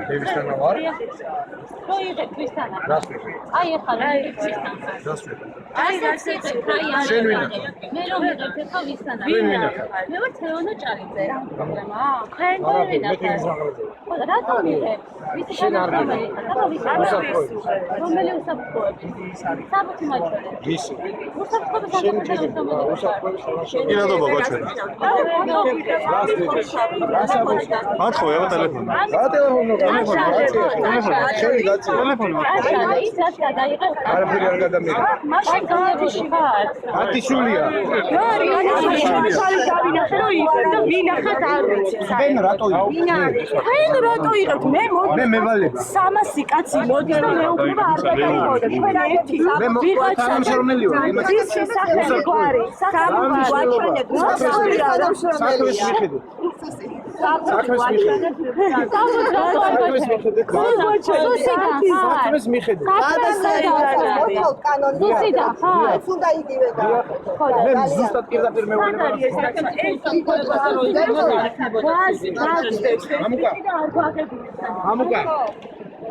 დევისთანა ვარ. რო იღე ქვისთანა. რას ვიყო? აი ახლა ქვისთანა. რას ვიყო? აი გასიცე, აი შენ ვინ არის. მე რომ ვიღებ ხა ვისთანა. მე ვარ თეონო ჭალიძე. პრობლემა? ხენ არაფერი, მე ვიღებ. თემის აღრაზე. რატო ვიღებ? შენ არ ვიღებ. რომელი უსაფრთხოები? საბუთი მაჩვენე. ვისი? უსაფრთხოები შენ სამოქალაქო უსაფრთხოების კი რა დობა გაჩვენა რას ვიყო? რას აბოჩ? მართლა ეხა ტელეფონი რა ტელეფონო გაწია? შენი გაწია. ტელეფონი აშა ის რაც გადაიღე არაფერი არ გადამიღე. მაშინ გონებში ვარ ათიშვილია. ხენ რატო იღებთ მე მე მევალება. 300 კაცი მოდის და მე უკვე არ გადავიხოდე ჩვენ ერთი თანამშრომელი ვარ. ის შესაძლებელი გვარი საქმე საქმეს მიხედე. საქმეს მიხედე. საქმეს მიხედე. უნდა იგივე და მე ზუსტად პირდაპირ მეუბნება. ამუკა. ამუკა.